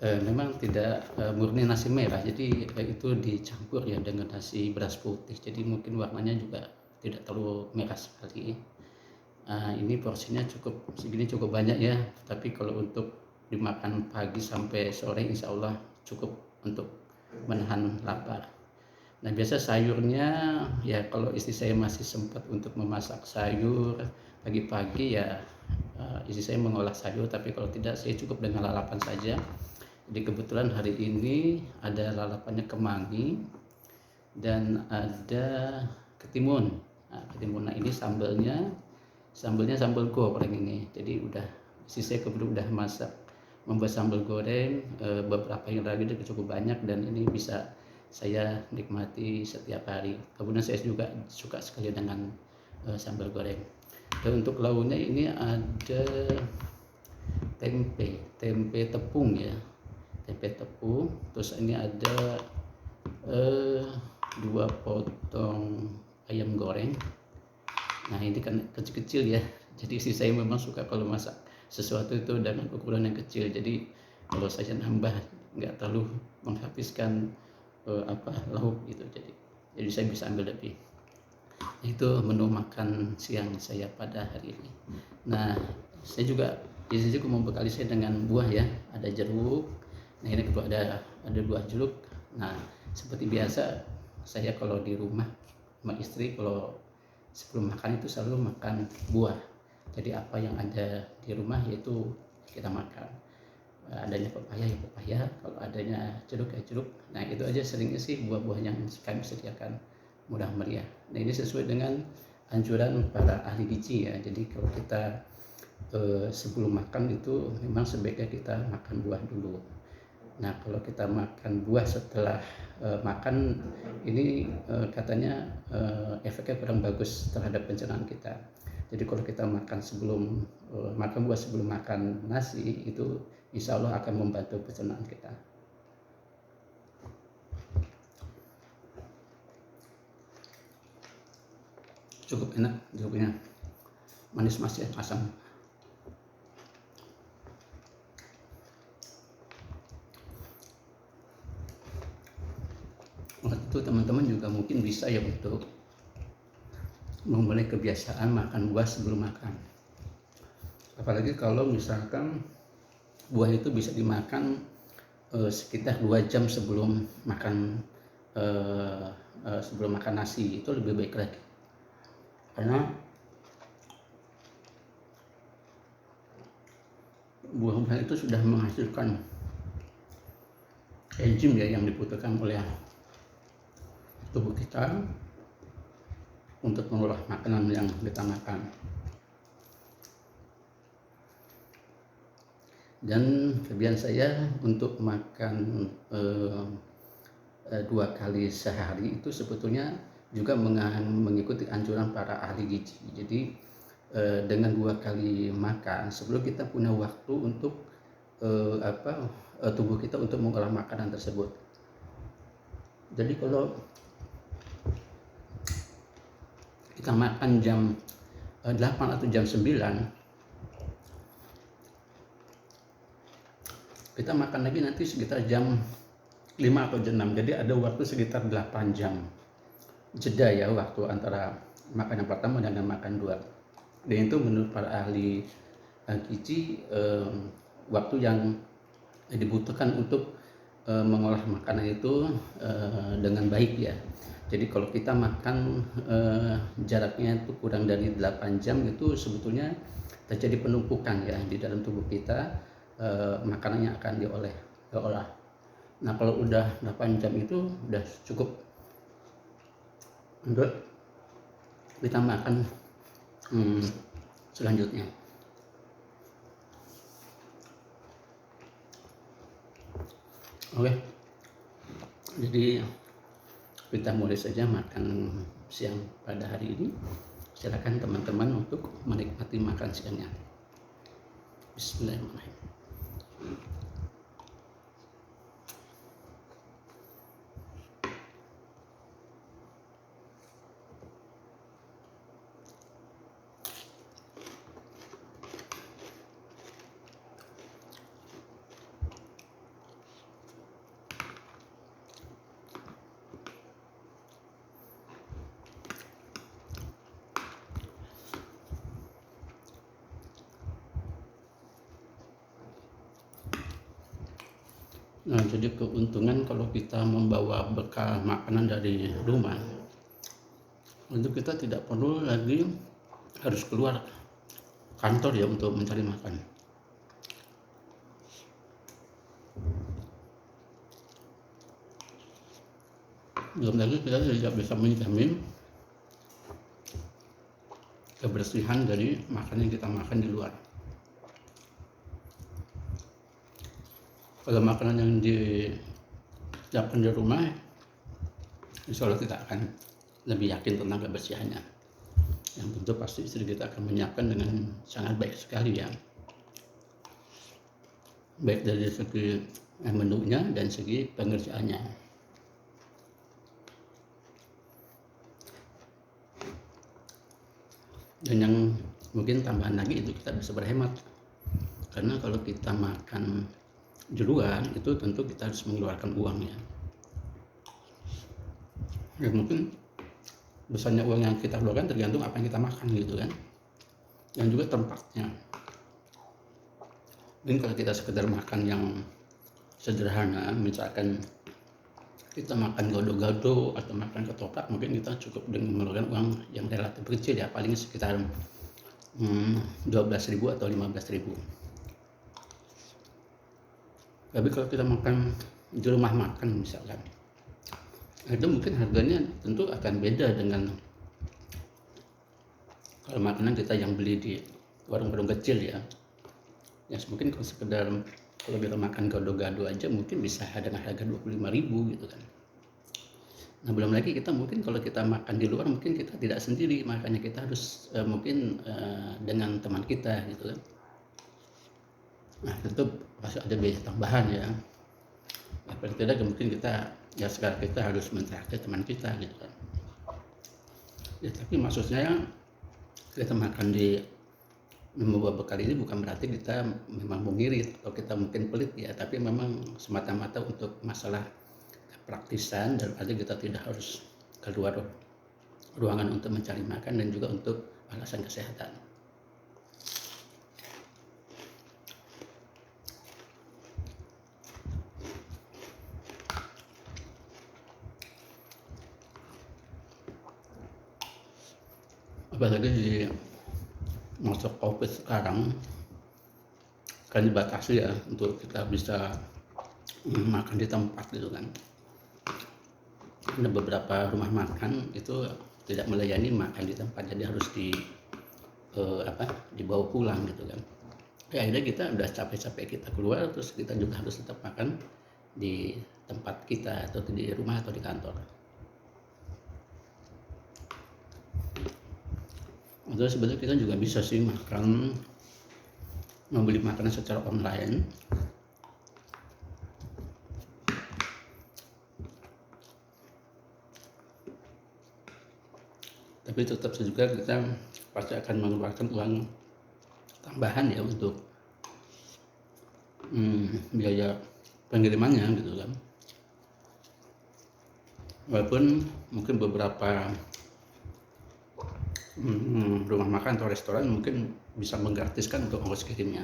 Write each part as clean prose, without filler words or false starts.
Memang tidak murni nasi merah, jadi itu dicampur ya dengan nasi beras putih, jadi mungkin warnanya juga tidak terlalu merah sekali. Ini porsinya segini cukup banyak ya, tapi kalau untuk dimakan pagi sampai sore insya Allah cukup untuk menahan lapar. Nah biasa sayurnya ya kalau istri saya masih sempat untuk memasak sayur pagi-pagi ya istri saya mengolah sayur, tapi kalau tidak saya cukup dengan lalapan saja. Jadi kebetulan hari ini ada lalapannya kemangi dan ada ketimun. Ketimun, nah ini sambelnya sambal goreng ini. Jadi saya kebetulan udah membuat sambal goreng beberapa yang lagi cukup banyak, dan ini bisa saya nikmati setiap hari. Kemudian saya juga suka sekali dengan sambal goreng. Dan untuk lauknya ini ada tempe tepung ya, tempe tepung. Terus ini ada 2 potong ayam goreng. Nah ini kan kecil-kecil ya, jadi istri saya memang suka kalau masak sesuatu itu dengan ukuran yang kecil, jadi kalau saya nambah nggak terlalu menghabiskan lauk gitu, jadi saya bisa ambil lebih. Itu menu makan siang saya pada hari ini. Nah saya juga membekali saya dengan buah ya, ada jeruk. Nah ini kedua ada buah jeruk. Nah seperti biasa saya kalau di rumah sama istri, kalau sebelum makan itu selalu makan buah. Jadi apa yang ada di rumah yaitu kita makan. Adanya pepaya ya pepaya, kalau adanya jeruk ya jeruk. Nah itu aja seringnya sih buah-buah yang kami sediakan, mudah meriah. Nah ini sesuai dengan anjuran para ahli gizi ya. Jadi kalau kita sebelum makan itu memang sebaiknya kita makan buah dulu. Nah kalau kita makan buah setelah makan ini katanya efeknya kurang bagus terhadap pencernaan kita. Jadi kalau kita makan buah sebelum makan nasi itu insya Allah akan membantu pencernaan kita. Cukup enak jeruknya, manis ya, asam. Itu teman-teman juga mungkin bisa ya untuk memulai kebiasaan makan buah sebelum makan. Apalagi kalau misalkan buah itu bisa dimakan sekitar 2 jam sebelum makan nasi, itu lebih baik lagi, karena buah-buah itu sudah menghasilkan enzim ya yang dibutuhkan oleh tubuh kita untuk mengolah makanan yang kita makan. Dan kelebihan saya untuk makan 2 kali sehari itu sebetulnya juga mengikuti anjuran para ahli gizi. Jadi dengan 2 kali makan sebelum kita punya waktu untuk tubuh kita untuk mengolah makanan tersebut. Jadi kalau kita makan jam 8 atau jam 9, kita makan lagi nanti sekitar jam 5 atau jam 6, jadi ada waktu sekitar 8 jam jeda ya, waktu antara makan yang pertama dan makan 2. Dan itu menurut para ahli gizi waktu yang dibutuhkan untuk mengolah makanan itu dengan baik ya. Jadi kalau kita makan jaraknya itu kurang dari 8 jam itu sebetulnya terjadi penumpukan ya di dalam tubuh kita, makanannya akan diolah. Nah kalau udah 8 jam itu udah cukup untuk kita makan selanjutnya. Oke, jadi kita mulai saja makan siang pada hari ini. Silakan teman-teman untuk menikmati makan siangnya. Bismillahirrahmanirrahim. Nah, jadi keuntungan kalau kita membawa bekal makanan dari rumah, itu kita tidak perlu lagi harus keluar kantor ya untuk mencari makan. Belum lagi kita tidak bisa menjamin kebersihan dari makanan yang kita makan di luar. Kalau makanan yang disiapkan di rumah, insya Allah kita akan lebih yakin tentang kebersihannya. Yang tentu pasti istri kita akan menyiapkan dengan sangat baik sekali ya, baik dari segi menunya dan segi pengerjaannya. Dan yang mungkin tambahan lagi itu kita bisa berhemat, karena kalau kita makan di luar itu tentu kita harus mengeluarkan uang ya. Ya mungkin besarnya uang yang kita keluarkan tergantung apa yang kita makan gitu kan, dan juga tempatnya. Mungkin kalau kita sekedar makan yang sederhana, misalkan kita makan gado-gado atau makan ketoprak, mungkin kita cukup dengan mengeluarkan uang yang relatif kecil ya, paling sekitar 12.000 atau 15.000. Tapi kalau kita makan di rumah makan misalkan, itu mungkin harganya tentu akan beda dengan kalau makanan kita yang beli di warung-warung kecil ya. Ya mungkin kalau sekedar kalau kita makan gado-gado aja mungkin bisa dengan harga 25.000 gitu kan. Nah belum lagi kita mungkin kalau kita makan di luar mungkin kita tidak sendiri, makanya kita harus mungkin dengan teman kita gitu kan. Nah tentu pasti ada biaya tambahan ya. Apalagi tidak mungkin kita ya sekarang kita harus mentraktir teman kita gitu kan. Ya tapi maksudnya kita makan di membawa bekal ini bukan berarti kita memang mengirit atau kita mungkin pelit ya, tapi memang semata-mata untuk masalah praktisan, dan artinya kita tidak harus keluar ruangan untuk mencari makan dan juga untuk alasan kesehatan. Apalagi di masa COVID sekarang kan dibatasi ya untuk kita bisa makan di tempat gitu kan. Ada beberapa rumah makan itu tidak melayani makan di tempat, jadi harus dibawa pulang gitu kan. Ya akhirnya kita udah capek-capek kita keluar, terus kita juga harus tetap makan di tempat kita atau di rumah atau di kantor. Atau sebenarnya kita juga bisa sih membeli makanan secara online. Tapi tetap juga kita pasti akan mengeluarkan uang tambahan ya untuk biaya pengirimannya gitu kan. Walaupun mungkin beberapa rumah makan atau restoran mungkin bisa menggratiskan untuk ongkos kirimnya.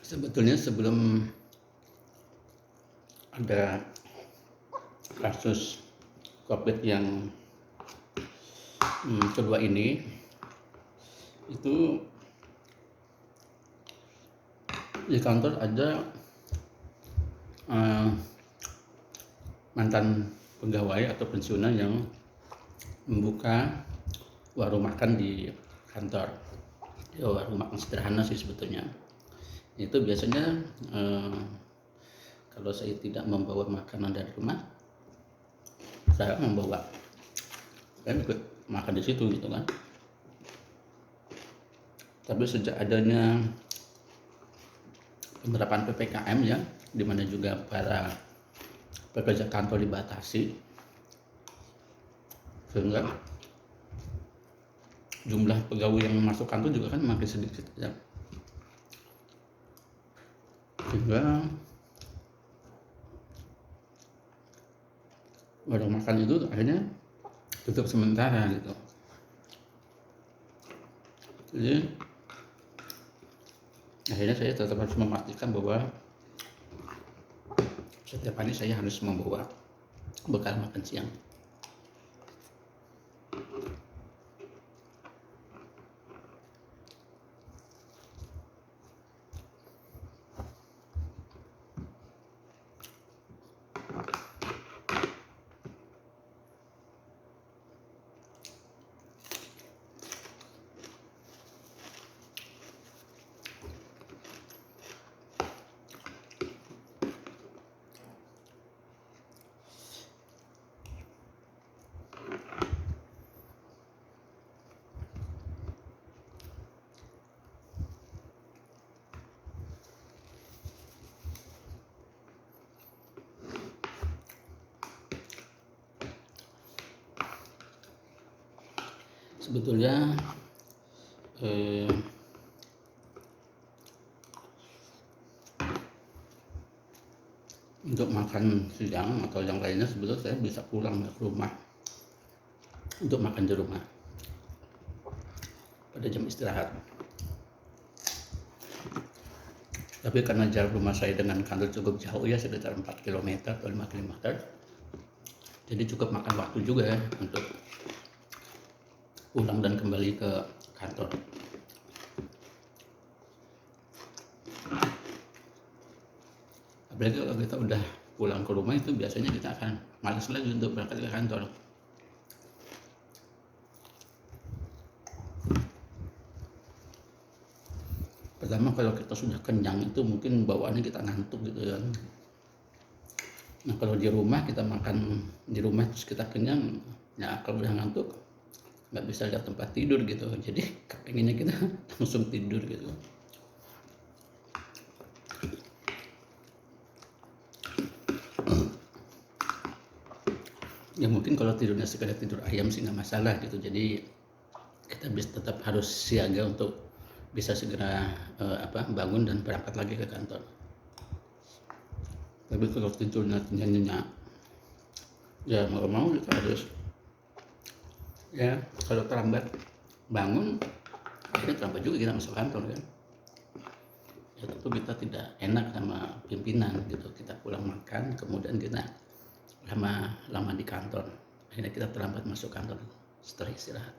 Sebetulnya sebelum ada kasus COVID yang kedua ini itu di kantor ada mantan pegawai atau pensiunan yang membuka warung makan di kantor. Ya, warung makan sederhana sih sebetulnya. Itu biasanya kalau saya tidak membawa makanan dari rumah, saya membawa kan ikut makan di situ gitu kan. Tapi sejak adanya penerapan PPKM ya, di mana juga para pekerja kantor dibatasi, sehingga jumlah pegawai yang masuk kantor juga kan makin sedikit ya. Sehingga warung makan itu akhirnya tutup sementara gitu. Jadi akhirnya saya tetap harus memastikan bahwa setiap hari saya harus membawa bekal makan siang. Sebetulnya untuk makan siang atau yang lainnya sebetulnya saya bisa pulang ke rumah untuk makan di rumah pada jam istirahat. Tapi karena jarak rumah saya dengan kantor cukup jauh ya, sekitar 4 km atau 5 km, jadi cukup makan waktu juga ya untuk pulang dan kembali ke kantor. Apalagi kalau kita udah pulang ke rumah itu biasanya kita akan malas lagi untuk berangkat ke kantor. Pertama kalau kita sudah kenyang itu mungkin bawaannya kita ngantuk gitu ya. Nah kalau di rumah kita makan di rumah terus kita kenyang, ya kalau udah ngantuk nggak bisa lihat tempat tidur gitu, jadi kepengennya kita langsung tidur gitu. Ya mungkin kalau tidurnya sekedar tidur ayam sih nggak masalah gitu, jadi kita bisa tetap harus siaga untuk bisa segera bangun dan berangkat lagi ke kantor. Tapi kalau tidurnya nyenyak, ya mau kita harus ya kalau terlambat bangun akhirnya terlambat juga kita masuk kantor kan. Ya tentu kita tidak enak sama pimpinan gitu, kita pulang makan kemudian kita lama di kantor, akhirnya kita terlambat masuk kantor setelah istirahat.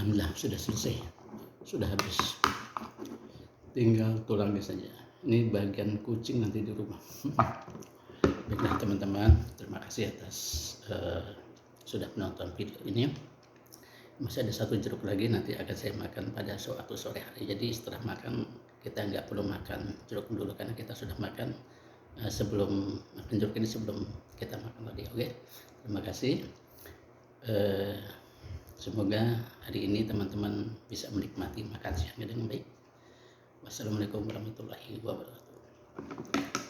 Alhamdulillah sudah selesai, sudah habis, tinggal tulangnya saja. Ini bagian kucing nanti di rumah. Baiklah teman-teman, terima kasih atas sudah menonton video ini. Masih ada satu jeruk lagi, nanti akan saya makan pada suatu sore hari. Jadi setelah makan kita nggak perlu makan jeruk dulu, karena kita sudah makan sebelum makan jeruk ini, sebelum kita makan tadi. Oke, terima kasih. Semoga hari ini teman-teman bisa menikmati makan siangnya dengan baik. Wassalamualaikum warahmatullahi wabarakatuh.